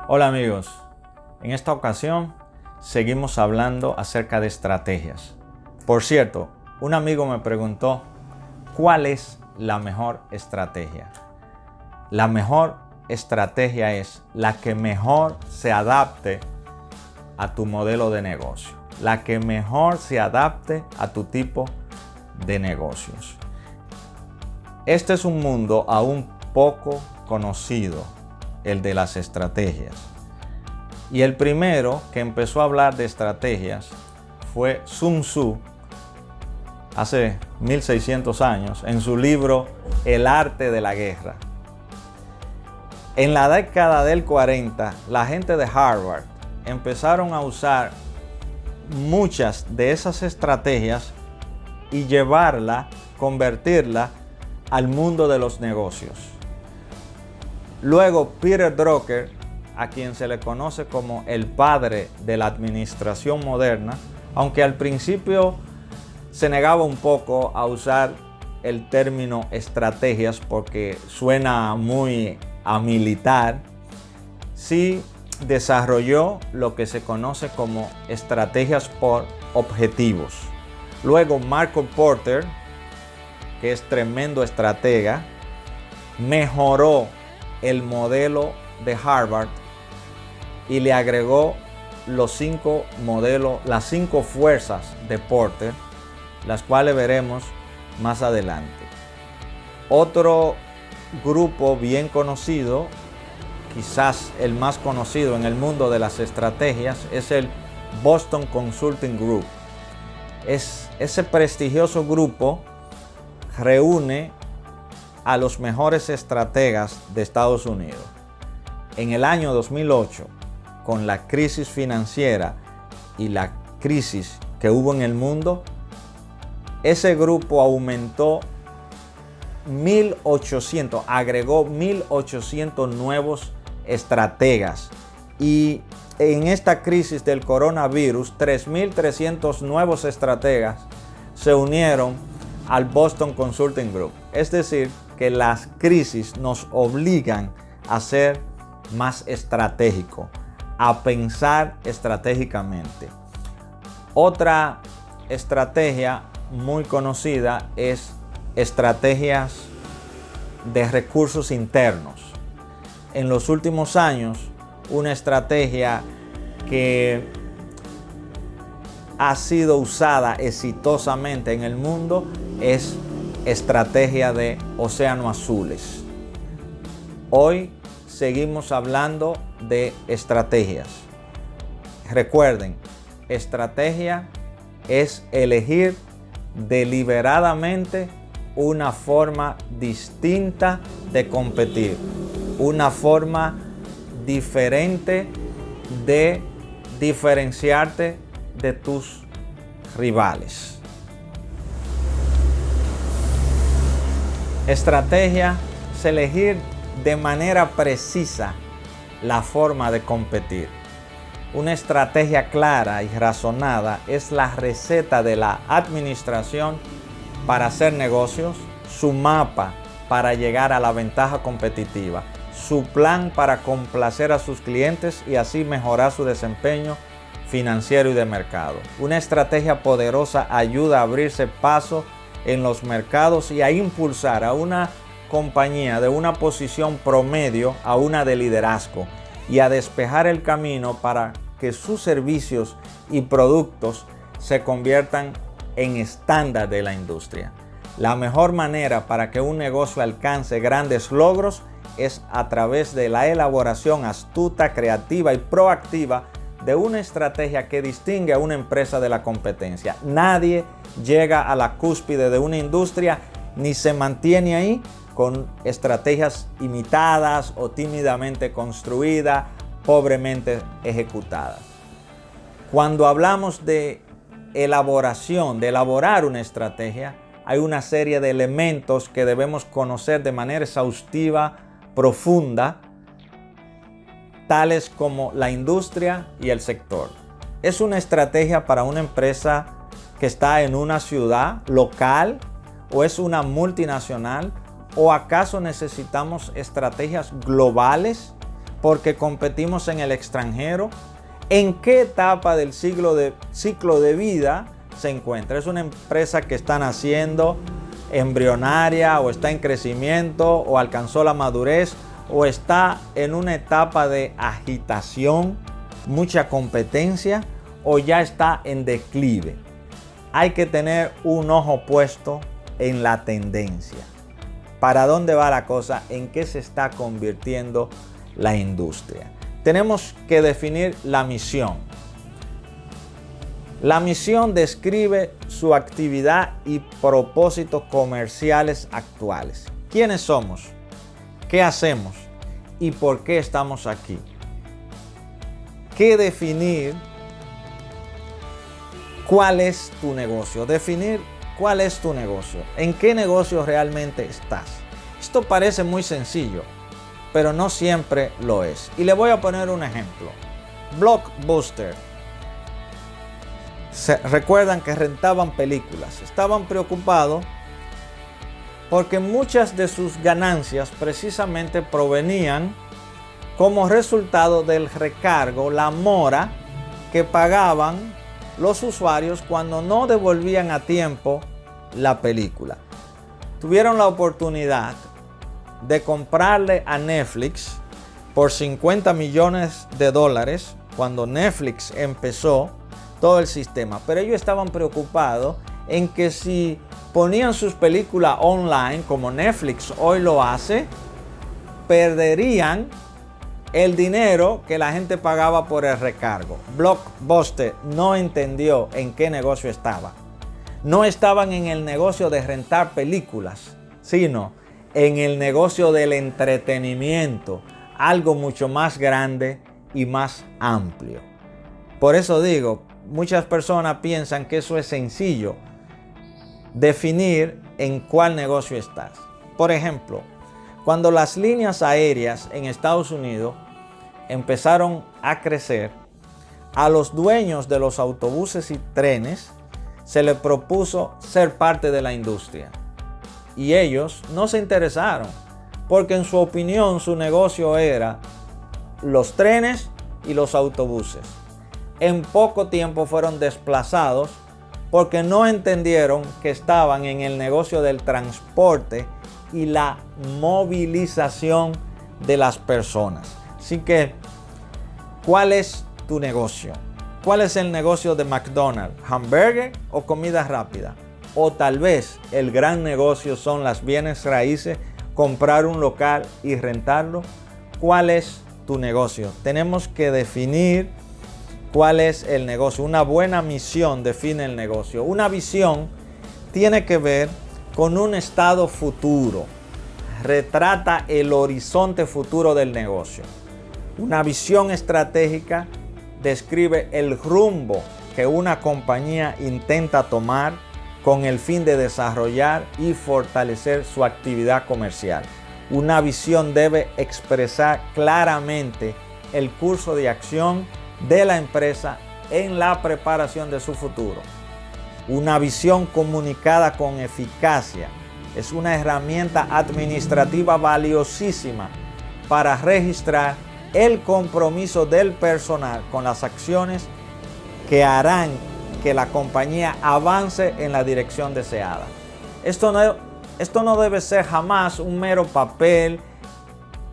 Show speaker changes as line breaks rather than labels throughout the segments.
Hola amigos, en esta ocasión seguimos hablando acerca de estrategias. Por cierto, un amigo me preguntó ¿cuál es la mejor estrategia? La mejor estrategia es la que mejor se adapte a tu modelo de negocio, la que mejor se adapte a tu tipo de negocios. Este es un mundo aún poco conocido, el de las estrategias. Y el primero que empezó a hablar de estrategias fue Sun Tzu, hace 1600 años, en su libro El arte de la guerra. En la década del 40, la gente de Harvard empezaron a usar muchas de esas estrategias y convertirla al mundo de los negocios. Luego Peter Drucker, a quien se le conoce como el padre de la administración moderna, aunque al principio se negaba un poco a usar el término estrategias porque suena muy a militar, sí desarrolló lo que se conoce como estrategias por objetivos. Luego Michael Porter, que es tremendo estratega, mejoró el modelo de Harvard y le agregó las 5 fuerzas de Porter, las cuales veremos más adelante. Otro grupo bien conocido, quizás el más conocido en el mundo de las estrategias, es el Boston Consulting Group. Ese prestigioso grupo reúne a los mejores estrategas de Estados Unidos. En el año 2008, con la crisis financiera y la crisis que hubo en el mundo, ese grupo agregó 1.800 nuevos estrategas. Y en esta crisis del coronavirus, 3.300 nuevos estrategas se unieron al Boston Consulting Group. Es decir, que las crisis nos obligan a ser más estratégicos, a pensar estratégicamente. Otra estrategia muy conocida es estrategias de recursos internos. En los últimos años, una estrategia que ha sido usada exitosamente en el mundo es estrategia de océanos azules. Hoy seguimos hablando de estrategias. Recuerden, estrategia es elegir deliberadamente una forma distinta de competir, una forma diferente de diferenciarte de tus rivales. Estrategia es elegir de manera precisa la forma de competir. Una estrategia clara y razonada es la receta de la administración para hacer negocios, su mapa para llegar a la ventaja competitiva, su plan para complacer a sus clientes y así mejorar su desempeño financiero y de mercado. Una estrategia poderosa ayuda a abrirse paso en los mercados y a impulsar a una compañía de una posición promedio a una de liderazgo y a despejar el camino para que sus servicios y productos se conviertan en estándar de la industria. La mejor manera para que un negocio alcance grandes logros es a través de la elaboración astuta, creativa y proactiva de una estrategia que distingue a una empresa de la competencia. Nadie llega a la cúspide de una industria ni se mantiene ahí con estrategias imitadas o tímidamente construidas, pobremente ejecutadas. Cuando hablamos de elaborar una estrategia, hay una serie de elementos que debemos conocer de manera exhaustiva, profunda, tales como la industria y el sector. Es una estrategia para una empresa que está en una ciudad local o es una multinacional, o acaso necesitamos estrategias globales porque competimos en el extranjero? ¿En qué etapa del ciclo de vida se encuentra? ¿Es una empresa que está naciendo, embrionaria, o está en crecimiento, o alcanzó la madurez, o está en una etapa de agitación, mucha competencia, o ya está en declive? Hay que tener un ojo puesto en la tendencia. ¿Para dónde va la cosa? ¿En qué se está convirtiendo la industria? Tenemos que definir la misión. La misión describe su actividad y propósitos comerciales actuales. ¿Quiénes somos? ¿Qué hacemos? ¿Y por qué estamos aquí? ¿Qué definir? ¿Cuál es tu negocio? Definir cuál es tu negocio. ¿En qué negocio realmente estás? Esto parece muy sencillo, pero no siempre lo es. Y le voy a poner un ejemplo. Blockbuster. Recuerdan que rentaban películas. Estaban preocupados porque muchas de sus ganancias precisamente provenían como resultado del recargo, la mora que pagaban los usuarios cuando no devolvían a tiempo la película. Tuvieron la oportunidad de comprarle a Netflix por $50 millones cuando Netflix empezó todo el sistema, pero ellos estaban preocupados en que si ponían sus películas online, como Netflix hoy lo hace, perderían el dinero que la gente pagaba por el recargo. Blockbuster no entendió en qué negocio estaba. No estaban en el negocio de rentar películas, sino en el negocio del entretenimiento, algo mucho más grande y más amplio. Por eso digo, muchas personas piensan que eso es sencillo, definir en cuál negocio estás. Por ejemplo, cuando las líneas aéreas en Estados Unidos empezaron a crecer, a los dueños de los autobuses y trenes se les propuso ser parte de la industria. Y ellos no se interesaron, porque en su opinión su negocio era los trenes y los autobuses. En poco tiempo fueron desplazados porque no entendieron que estaban en el negocio del transporte y la movilización de las personas. Así que, ¿cuál es tu negocio? ¿Cuál es el negocio de McDonald's? ¿Hamburger o comida rápida? O tal vez el gran negocio son las bienes raíces, comprar un local y rentarlo. ¿Cuál es tu negocio? Tenemos que definir cuál es el negocio. Una buena misión define el negocio. Una visión tiene que ver con un estado futuro. Retrata el horizonte futuro del negocio. Una visión estratégica describe el rumbo que una compañía intenta tomar con el fin de desarrollar y fortalecer su actividad comercial. Una visión debe expresar claramente el curso de acción de la empresa en la preparación de su futuro. Una visión comunicada con eficacia es una herramienta administrativa valiosísima para registrar el compromiso del personal con las acciones que harán que la compañía avance en la dirección deseada. Esto no debe ser jamás un mero papel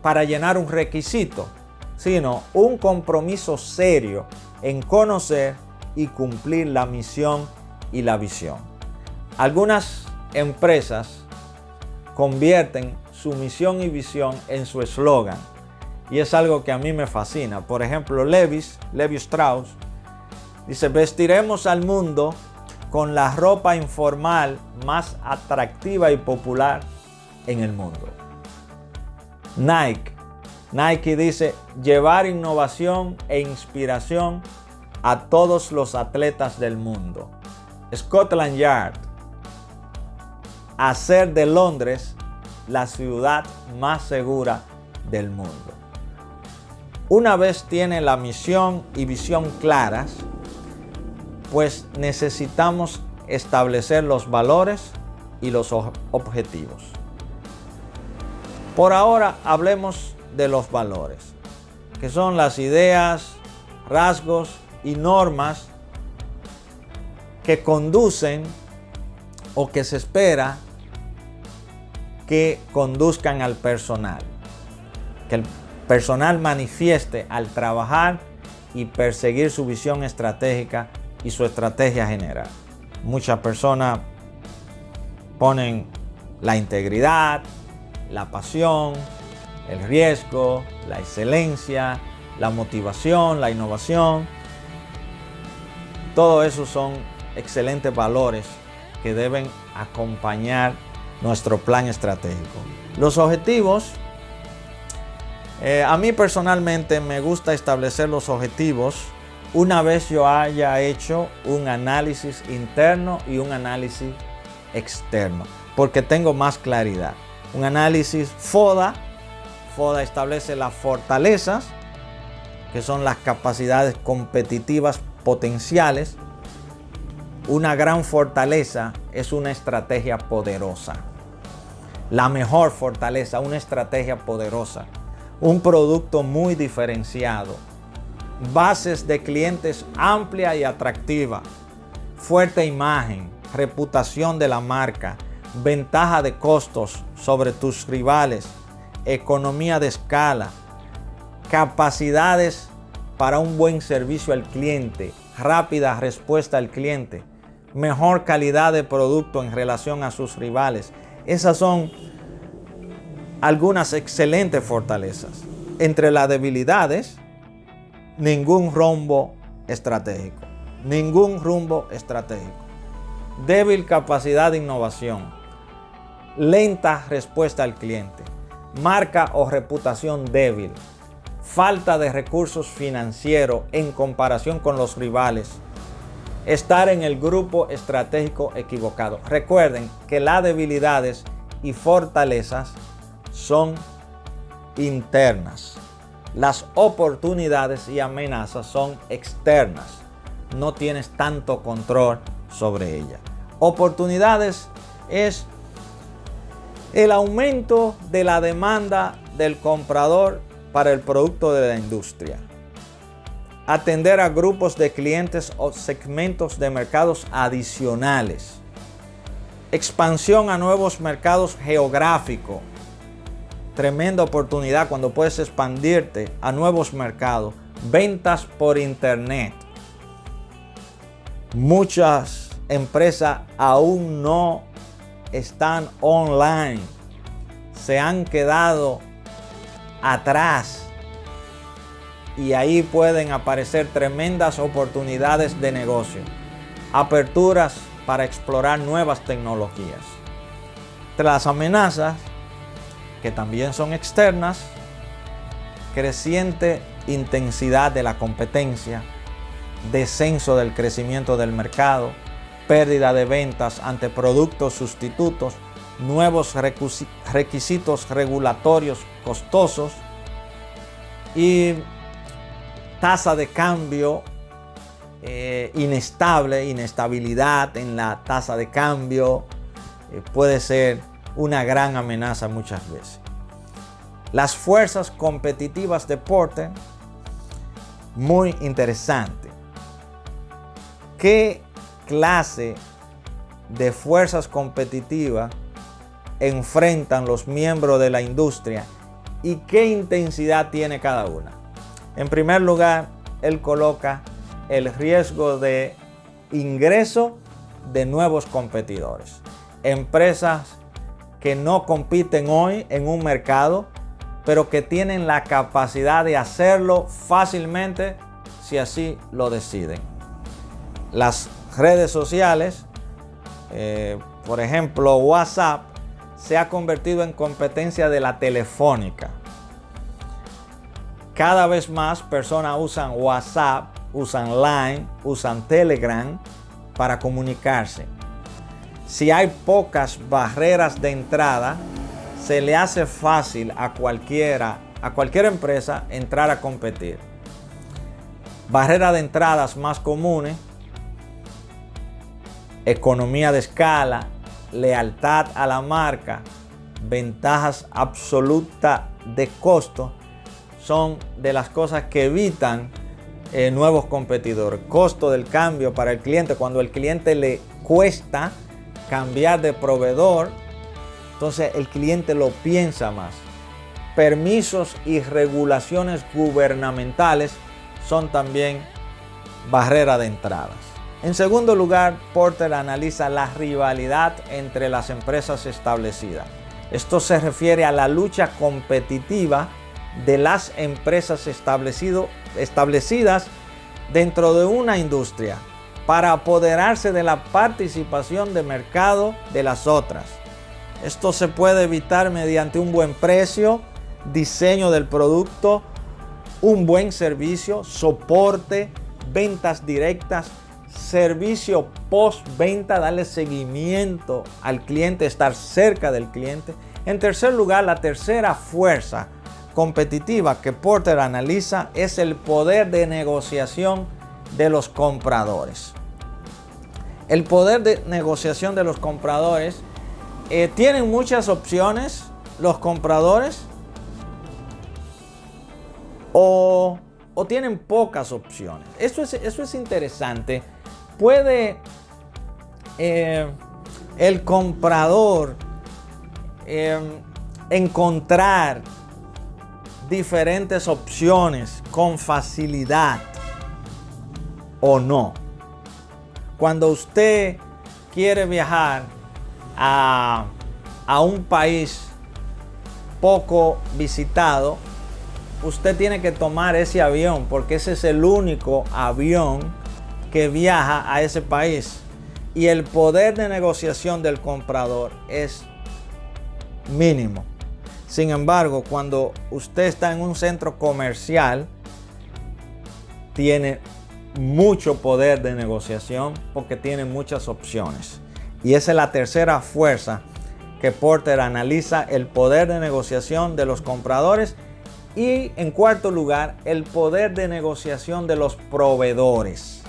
para llenar un requisito, sino un compromiso serio en conocer y cumplir la misión y la visión. Algunas empresas convierten su misión y visión en su eslogan, y es algo que a mí me fascina. Por ejemplo, Levi Strauss dice: vestiremos al mundo con la ropa informal más atractiva y popular en el mundo. Nike dice: llevar innovación e inspiración a todos los atletas del mundo. Scotland Yard: hacer de Londres la ciudad más segura del mundo. Una vez tiene la misión y visión claras, pues necesitamos establecer los valores y los objetivos. Por ahora hablemos de los valores. que son las ideas, rasgos y normas que conducen o que se espera que conduzcan al personal. Que el personal manifieste al trabajar y perseguir su visión estratégica y su estrategia general. Muchas personas ponen la integridad, la pasión, el riesgo, la excelencia, la motivación, la innovación. Todo eso son excelentes valores que deben acompañar nuestro plan estratégico. Los objetivos, a mí personalmente me gusta establecer los objetivos una vez yo haya hecho un análisis interno y un análisis externo, porque tengo más claridad. Un análisis FODA establece las fortalezas, que son las capacidades competitivas potenciales. Una gran fortaleza es una estrategia poderosa. La mejor fortaleza, una estrategia poderosa. Un producto muy diferenciado. Bases de clientes amplia y atractiva. Fuerte imagen, reputación de la marca, ventaja de costos sobre tus rivales, economía de escala, capacidades para un buen servicio al cliente, rápida respuesta al cliente, mejor calidad de producto en relación a sus rivales. Esas son algunas excelentes fortalezas. Entre las debilidades, ningún rumbo estratégico. Ningún rumbo estratégico. Débil capacidad de innovación. Lenta respuesta al cliente. Marca o reputación débil. Falta de recursos financieros en comparación con los rivales. Estar en el grupo estratégico equivocado. Recuerden que las debilidades y fortalezas son internas. Las oportunidades y amenazas son externas. No tienes tanto control sobre ellas. Oportunidades es el aumento de la demanda del comprador para el producto de la industria. Atender a grupos de clientes o segmentos de mercados adicionales. Expansión a nuevos mercados geográficos. Tremenda oportunidad cuando puedes expandirte a nuevos mercados. Ventas por internet. Muchas empresas aún no están online. Se han quedado atrás. Y ahí pueden aparecer tremendas oportunidades de negocio. Aperturas para explorar nuevas tecnologías. Entre las amenazas, que también son externas, creciente intensidad de la competencia, descenso del crecimiento del mercado, pérdida de ventas ante productos sustitutos, nuevos requisitos regulatorios costosos y tasa de cambio inestabilidad en la tasa de cambio puede ser una gran amenaza muchas veces. Las fuerzas competitivas de Porter, muy interesante. ¿Qué clase de fuerzas competitivas enfrentan los miembros de la industria y qué intensidad tiene cada una? En primer lugar, él coloca el riesgo de ingreso de nuevos competidores. Empresas que no compiten hoy en un mercado, pero que tienen la capacidad de hacerlo fácilmente si así lo deciden. Las redes sociales, por ejemplo WhatsApp, se ha convertido en competencia de la telefónica. Cada vez más personas usan WhatsApp, usan Line, usan Telegram para comunicarse. Si hay pocas barreras de entrada, se le hace fácil a cualquier empresa entrar a competir. Barreras de entradas más comunes: economía de escala, lealtad a la marca, ventajas absolutas de costo, son de las cosas que evitan nuevos competidores. Costo del cambio para el cliente. Cuando al cliente le cuesta cambiar de proveedor, entonces el cliente lo piensa más. Permisos y regulaciones gubernamentales son también barreras de entradas. En segundo lugar, Porter analiza la rivalidad entre las empresas establecidas. Esto se refiere a la lucha competitiva de las empresas establecidas dentro de una industria para apoderarse de la participación de mercado de las otras. Esto se puede evitar mediante un buen precio, diseño del producto, un buen servicio, soporte, ventas directas, servicio postventa, darle seguimiento al cliente, estar cerca del cliente. En tercer lugar, la tercera fuerza competitiva que Porter analiza es el poder de negociación de los compradores. El poder de negociación de los compradores, tienen muchas opciones los compradores o tienen pocas opciones. Eso es interesante. Puede el comprador encontrar diferentes opciones con facilidad o no. Cuando usted quiere viajar a un país poco visitado, usted tiene que tomar ese avión porque ese es el único avión que viaja a ese país. Y el poder de negociación del comprador es mínimo. Sin embargo, cuando usted está en un centro comercial, tiene mucho poder de negociación porque tiene muchas opciones. Y esa es la tercera fuerza que Porter analiza: el poder de negociación de los compradores. Y en cuarto lugar, el poder de negociación de los proveedores.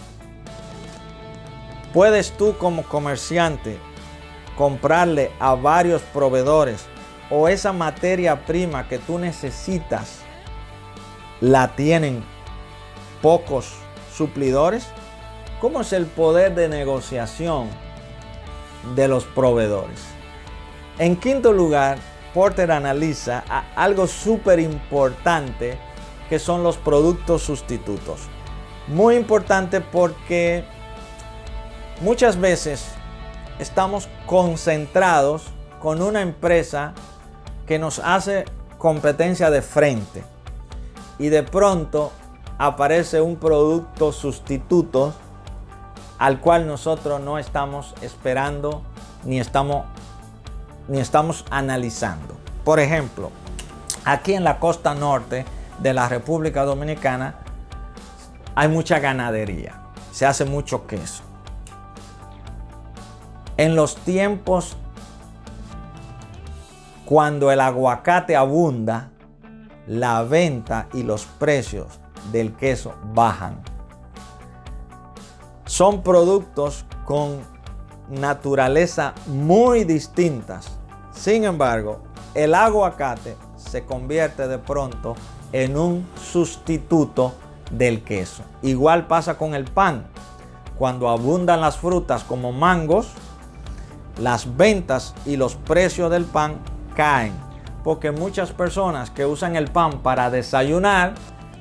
Puedes tú como comerciante comprarle a varios proveedores, o esa materia prima que tú necesitas la tienen pocos suplidores. ¿Cómo es el poder de negociación de los proveedores? En quinto lugar, Porter analiza algo súper importante, que son los productos sustitutos. Muy importante porque muchas veces estamos concentrados con una empresa que nos hace competencia de frente y de pronto aparece un producto sustituto al cual nosotros no estamos esperando ni estamos analizando. Por ejemplo, aquí en la costa norte de la República Dominicana hay mucha ganadería, se hace mucho queso. En los tiempos cuando el aguacate abunda, la venta y los precios del queso bajan. Son productos con naturaleza muy distintas. Sin embargo, el aguacate se convierte de pronto en un sustituto del queso. Igual pasa con el pan. Cuando abundan las frutas como mangos, las ventas y los precios del pan caen, porque muchas personas que usan el pan para desayunar,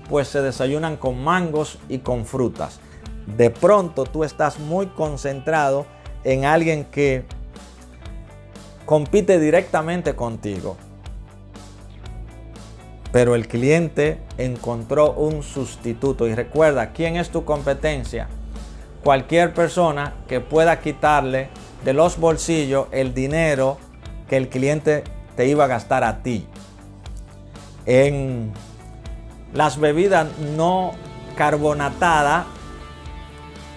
pues se desayunan con mangos y con frutas. De pronto tú estás muy concentrado en alguien que compite directamente contigo, pero el cliente encontró un sustituto. Y recuerda, ¿quién es tu competencia? Cualquier persona que pueda quitarle de los bolsillos el dinero que el cliente te iba a gastar a ti. En las bebidas no carbonatadas,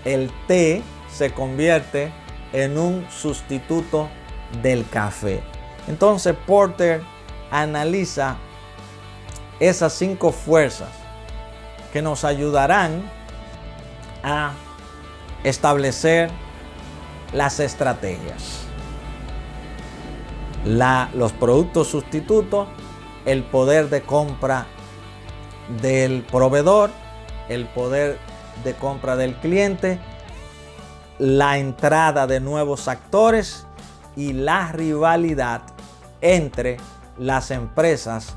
el té se convierte en un sustituto del café. Entonces Porter analiza esas 5 fuerzas que nos ayudarán a establecer las estrategias. Los productos sustitutos, el poder de compra del proveedor, el poder de compra del cliente, la entrada de nuevos actores y la rivalidad entre las empresas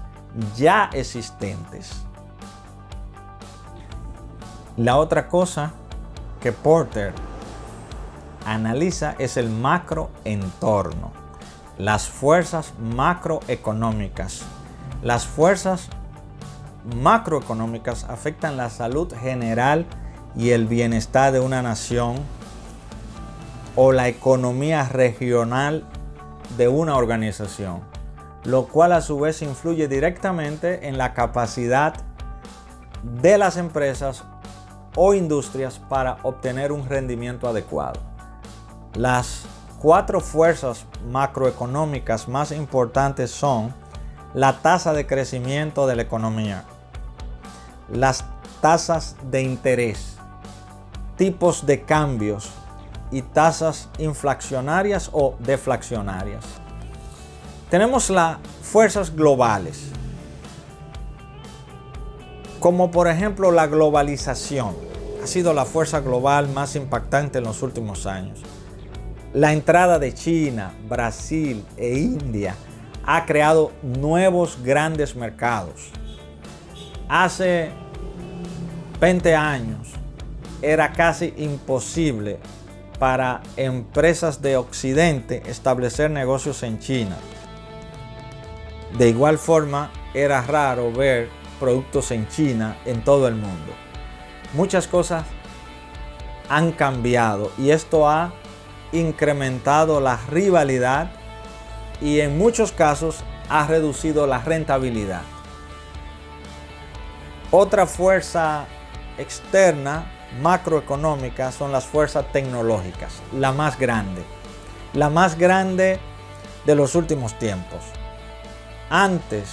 ya existentes. La otra cosa que Porter analiza es el macroentorno, las fuerzas macroeconómicas. Las fuerzas macroeconómicas afectan la salud general y el bienestar de una nación o la economía regional de una organización, lo cual a su vez influye directamente en la capacidad de las empresas o industrias para obtener un rendimiento adecuado. Las 4 fuerzas macroeconómicas más importantes son la tasa de crecimiento de la economía, las tasas de interés, tipos de cambios y tasas inflacionarias o deflacionarias. Tenemos las fuerzas globales, como por ejemplo la globalización. Ha sido la fuerza global más impactante en los últimos años. La entrada de China, Brasil e India ha creado nuevos grandes mercados. Hace 20 años era casi imposible para empresas de Occidente establecer negocios en China. De igual forma, era raro ver productos en China en todo el mundo. Muchas cosas han cambiado y esto ha incrementado la rivalidad y en muchos casos ha reducido la rentabilidad. Otra fuerza externa macroeconómica son las fuerzas tecnológicas, la más grande de los últimos tiempos. Antes,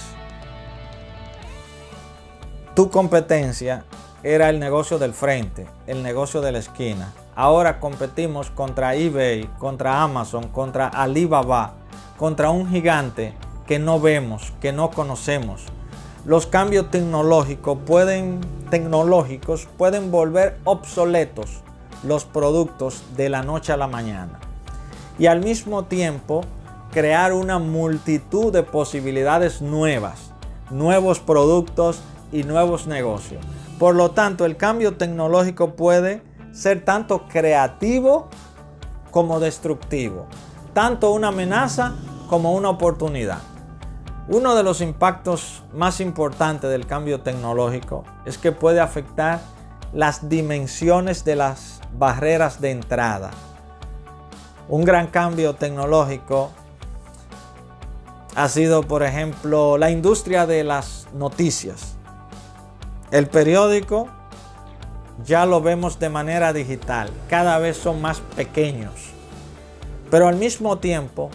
tu competencia era el negocio del frente, el negocio de la esquina. Ahora competimos contra eBay, contra Amazon, contra Alibaba, contra un gigante que no vemos, que no conocemos. Los cambios tecnológicos pueden volver obsoletos los productos de la noche a la mañana y al mismo tiempo crear una multitud de posibilidades nuevas, nuevos productos y nuevos negocios. Por lo tanto, el cambio tecnológico puede ser tanto creativo como destructivo, tanto una amenaza como una oportunidad. Uno de los impactos más importantes del cambio tecnológico es que puede afectar las dimensiones de las barreras de entrada. Un gran cambio tecnológico ha sido, por ejemplo, la industria de las noticias. El periódico ya lo vemos de manera digital, cada vez son más pequeños, pero al mismo tiempo,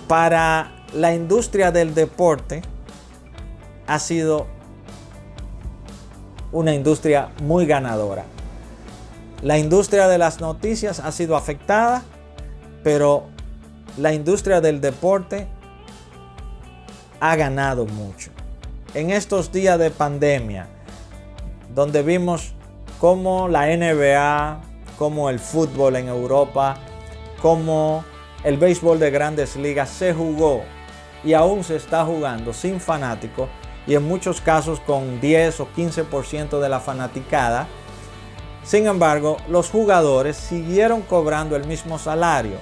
para la industria del deporte ha sido una industria muy ganadora. La industria de las noticias ha sido afectada, pero la industria del deporte ha ganado mucho. En estos días de pandemia, donde vimos cómo la NBA, cómo el fútbol en Europa, cómo el béisbol de grandes ligas se jugó y aún se está jugando sin fanáticos y en muchos casos con 10 o 15% de la fanaticada. Sin embargo, los jugadores siguieron cobrando el mismo salario.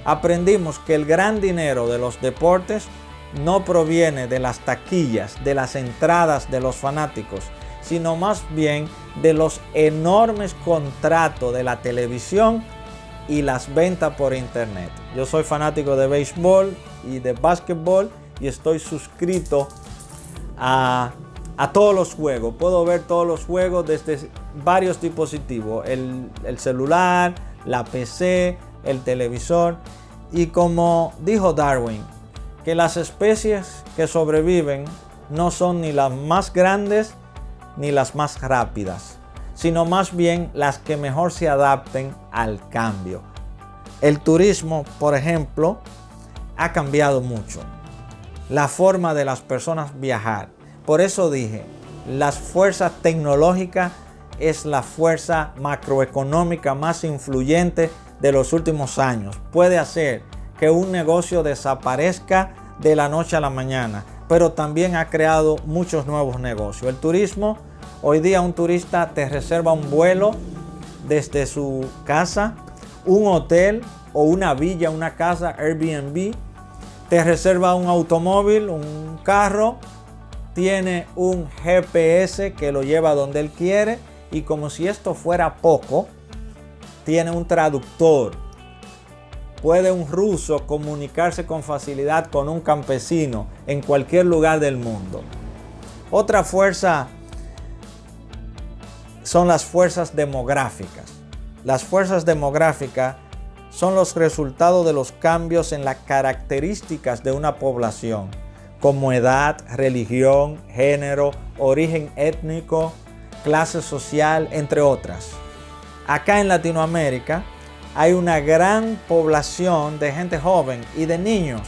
Aprendimos que el gran dinero de los deportes no proviene de las taquillas, de las entradas de los fanáticos, sino más bien de los enormes contratos de la televisión y las ventas por internet. Yo soy fanático de béisbol y de básquetbol y estoy suscrito a todos los juegos. Puedo ver todos los juegos desde varios dispositivos, el celular, la PC, el televisor. Y como dijo Darwin, que las especies que sobreviven no son ni las más grandes ni las más rápidas, sino más bien las que mejor se adapten al cambio. El turismo, por ejemplo, ha cambiado mucho. La forma de las personas viajar. Por eso dije, las fuerzas tecnológicas es la fuerza macroeconómica más influyente de los últimos años. Puede hacer que un negocio desaparezca de la noche a la mañana, pero también ha creado muchos nuevos negocios. El turismo, hoy día un turista te reserva un vuelo desde su casa, un hotel o una villa, una casa, Airbnb, te reserva un automóvil, un carro, tiene un GPS que lo lleva donde él quiere y como si esto fuera poco, tiene un traductor. Puede un ruso comunicarse con facilidad con un campesino en cualquier lugar del mundo. Otra fuerza son las fuerzas demográficas. Las fuerzas demográficas son los resultados de los cambios en las características de una población, como edad, religión, género, origen étnico, clase social, entre otras. Acá en Latinoamérica hay una gran población de gente joven y de niños,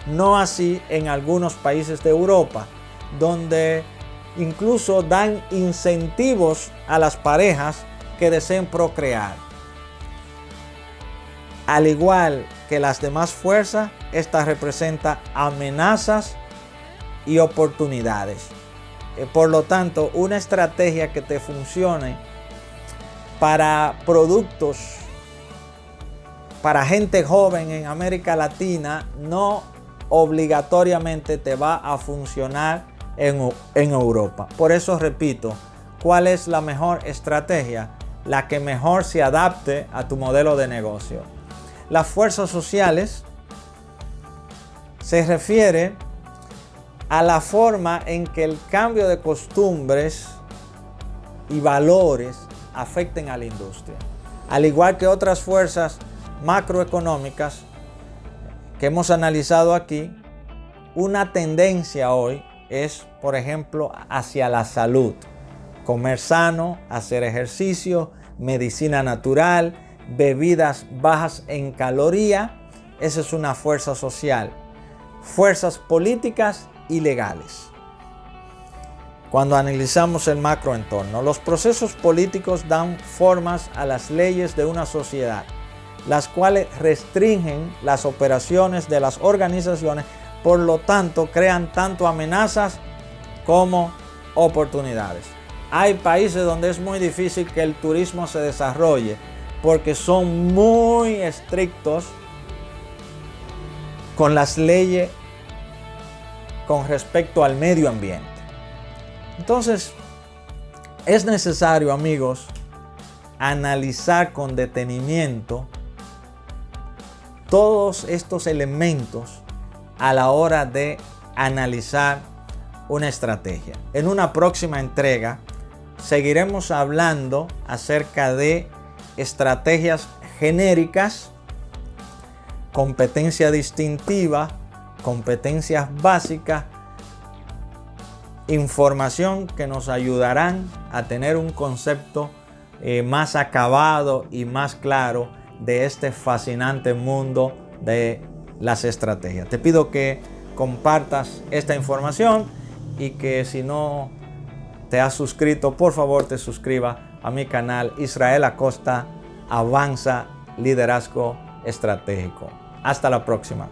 no así en algunos países de Europa, donde incluso dan incentivos a las parejas que deseen procrear. Al igual que las demás fuerzas, esta representa amenazas y oportunidades. Por lo tanto, una estrategia que te funcione para productos, para gente joven en América Latina, no obligatoriamente te va a funcionar en Europa. Por eso repito, ¿cuál es la mejor estrategia? La que mejor se adapte a tu modelo de negocio. Las fuerzas sociales se refiere a la forma en que el cambio de costumbres y valores afecten a la industria. Al igual que otras fuerzas macroeconómicas que hemos analizado aquí, una tendencia hoy es, por ejemplo, hacia la salud. Comer sano, hacer ejercicio, medicina natural, bebidas bajas en caloría. Esa es una fuerza social. Fuerzas políticas y legales. Cuando analizamos el macroentorno, los procesos políticos dan formas a las leyes de una sociedad, las cuales restringen las operaciones de las organizaciones, por lo tanto crean tanto amenazas como oportunidades. Hay países donde es muy difícil que el turismo se desarrolle porque son muy estrictos con las leyes con respecto al medio ambiente. Entonces, es necesario, amigos, analizar con detenimiento todos estos elementos a la hora de analizar una estrategia. En una próxima entrega seguiremos hablando acerca de estrategias genéricas, competencia distintiva, competencias básicas, información que nos ayudarán a tener un concepto más acabado y más claro de este fascinante mundo de las estrategias. Te pido que compartas esta información y que si no te has suscrito, por favor te suscribas a mi canal Israel Acosta Avanza Liderazgo Estratégico. Hasta la próxima.